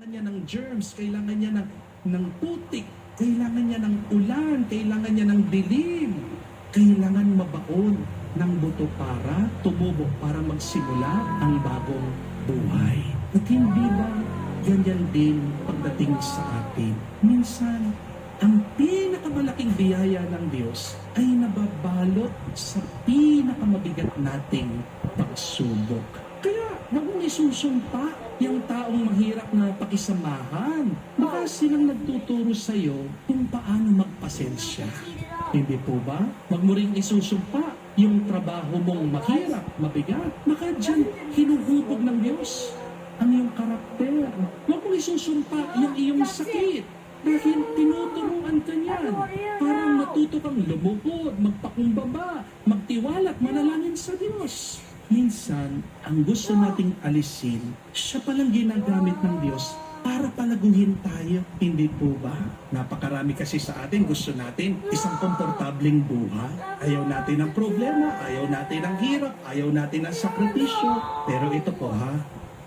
niya ng germs, kailangan niya ng putik, kailangan niya ng ulan, kailangan niya ng dilim, kailangan mabaon ng buto para tumubo, para magsimula ang bagong buhay. At hindi ba ganyan din pagdating sa atin? Minsan, ang pinakamalaking biyaya ng Diyos ay nababalot sa pinakamabigat nating pagsubok. Kaya, huwag mong isusumpa yung taong mahirap na pakisamahan. Baka silang nagtuturo sa'yo kung paano magpasensya. Hindi po ba? Huwag mo rin isusumpa yung trabaho mong mahirap, mabigat. Baka dyan hinuhubog ng Diyos ang iyong karakter. Huwag mong isusumpa yung iyong sakit. Dahil tinuturuan ka niyan para matuto kang lumuhod, magpakumbaba, magtiwala at manalangin sa Diyos. Minsan, ang gusto nating alisin, siya palang ginagamit ng Diyos para palaguhin tayo. Hindi po ba? Napakarami kasi sa atin, gusto natin isang komportableng buhay. Ayaw natin ng problema, ayaw natin ng hirap, ayaw natin ng sakripisyo. Pero ito po ha,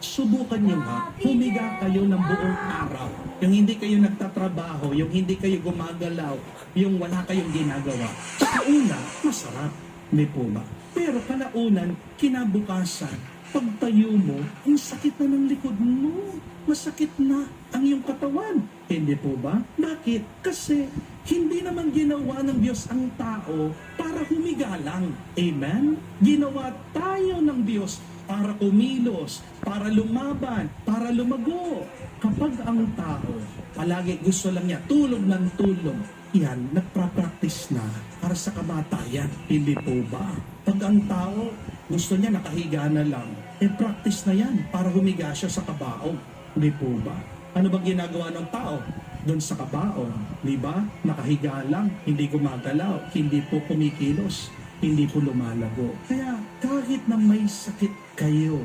subukan nyo ha, humiga kayo ng buong araw. Yung hindi kayo nagtatrabaho, yung hindi kayo gumagalaw, yung wala kayong ginagawa. Sa una, masarap. Hindi po ba? Pero kalaunan, kinabukasan, pagtayo mo, ang sakit na ng likod mo. Masakit na ang iyong katawan. Hindi po ba? Bakit? Kasi hindi naman ginawa ng Diyos ang tao para humiga lang. Amen? Ginawa tayo ng Diyos para kumilos, para lumaban, para lumago. Kapag ang tao, palagi gusto lang niya tulog ng tulog, yan, nagpa-practice na para sa kamatayan. Hindi po ba? Pag ang tao, gusto niya nakahiga na lang, practice na yan para humiga siya sa kabaong. Hindi po ba? Ano bang ginagawa ng tao? Doon sa kabaong, di ba? Nakahiga lang, hindi gumagalaw, hindi po kumikilos, hindi po lumalago. Kaya kahit na may sakit kayo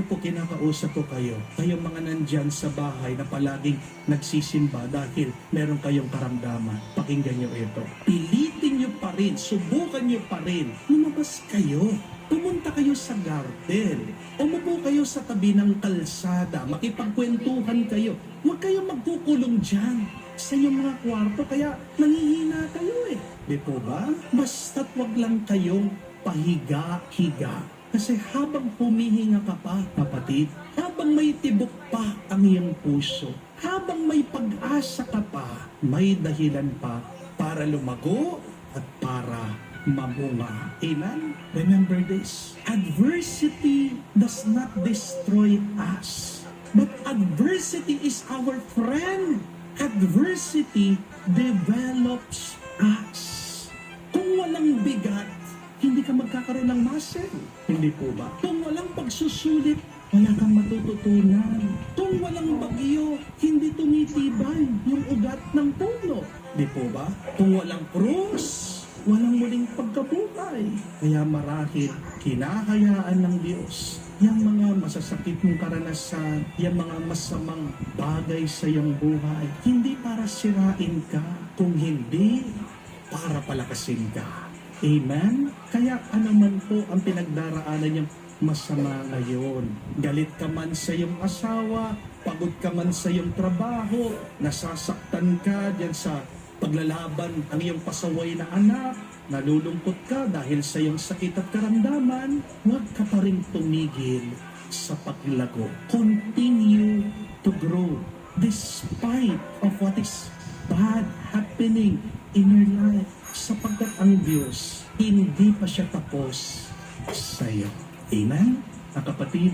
po kinakausap ko kayo mga nandyan sa bahay na palaging nagsisimba dahil meron kayong karamdaman, pakinggan nyo ito. Pilitin nyo pa rin, subukan nyo pa rin, lumabas kayo. Pumunta kayo sa garden, umupo kayo sa tabi ng kalsada, makipagkwentuhan kayo. Huwag kayo magkukulong dyan sa inyong mga kwarto, kaya nangihina kayo eh. Di po ba? Basta't wag lang kayong pahiga-higa. Kasi habang humihinga ka pa, kapatid, habang may tibok pa ang iyong puso, habang may pag-asa ka pa, may dahilan pa para lumago at para mamunga. Amen? Remember this. Adversity does not destroy us. But adversity is our friend. Adversity develops us. Kung walang bigat, hindi ka magkakaroon ng muscle. Hindi po ba? Kung walang pagsusulit, wala kang matututunan. Kung walang bagyo, hindi tumitibay yung ugat ng puno. Di po ba? Kung walang krus, walang muling pagkabuhay. Kaya marahil, kinahayaan ng Diyos yung mga masasakit mong karanasan, yung mga masamang bagay sa iyong buhay, hindi para sirain ka, kung hindi, para palakasin ka. Amen? Kaya anuman po ang pinagdaraanan niyang masama ngayon. Galit ka man sa iyong asawa, pagod ka man sa iyong trabaho, nasasaktan ka diyan sa paglalaban ang iyong pasaway na anak, nalulungkot ka dahil sa iyong sakit at karamdaman, huwag ka pa rin tumigil sa paglago. Continue to grow despite of what is bad happening in your life. Sapagkat ang Diyos, hindi pa siya tapos sa iyo. Amen? Mga kapatid,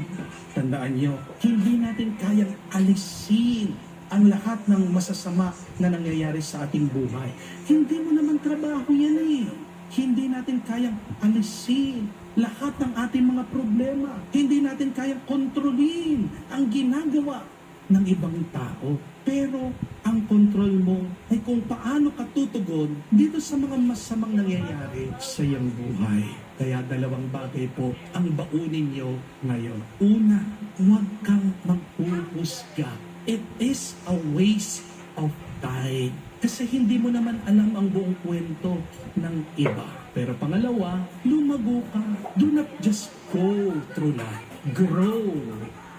tandaan niyo, hindi natin kayang alisin ang lahat ng masasama na nangyayari sa ating buhay. Hindi mo naman trabaho yan eh. Hindi natin kayang alisin lahat ng ating mga problema. Hindi natin kayang kontrolin ang ginagawa ng ibang tao. Pero ang kontrol mo ay kung paano ka tutugon dito sa mga masamang nangyayari sa iyong buhay. Kaya dalawang bagay po ang baunin niyo ngayon. Una, huwag kang maghuhusga. It is a waste of time. Kasi hindi mo naman alam ang buong kwento ng iba. Pero pangalawa, lumago ka. Do not just go through life. Grow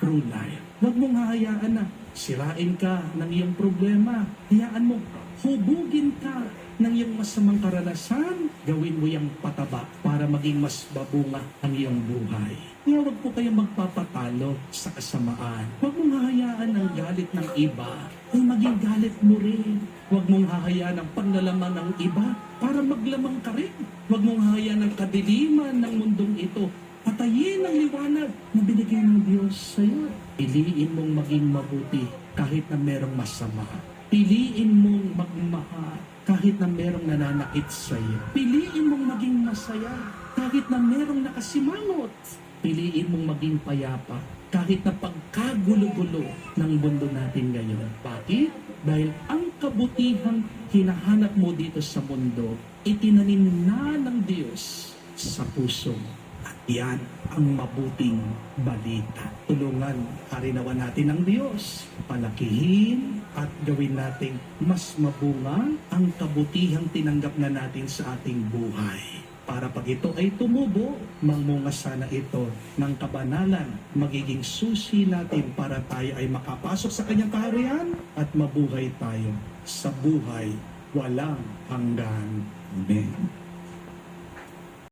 through life. Huwag mong hahayaan na sirain ka ng iyong problema. Hayaan mo, hubugin ka ng iyong masamang karanasan. Gawin mo yung pataba para maging mas babunga ang iyong buhay. Kaya huwag po kayong magpapatalo sa kasamaan. Huwag mong hahayaan ang galit ng iba ay maging galit mo rin. Huwag mong hahayaan ang panlalaman ng iba para maglamang ka rin. Huwag mong hahayaan ang kadiliman ng mundong ito. Patayin ang liwanag na binigay ng Diyos sa iyo. Piliin mong maging mabuti kahit na merong masama. Piliin mong magmahal kahit na merong nananakit sa iyo. Piliin mong maging masaya kahit na merong nakasimangot. Piliin mong maging payapa kahit na pagkagulo-gulo ng mundo natin ngayon. Bakit? Dahil ang kabutihang hinahanap mo dito sa mundo, itinanim na ng Diyos sa puso mo. At yan ang mabuting balita. Tulungan, harinawan natin ang Diyos. Palakihin at gawin nating mas mabunga ang kabutihang tinanggap na natin sa ating buhay. Para pag ito ay tumubo, mangmunga sana ito ng kabanalan, magiging susi natin para tayo ay makapasok sa kanyang kaharian at mabuhay tayo sa buhay walang hanggan. Amen.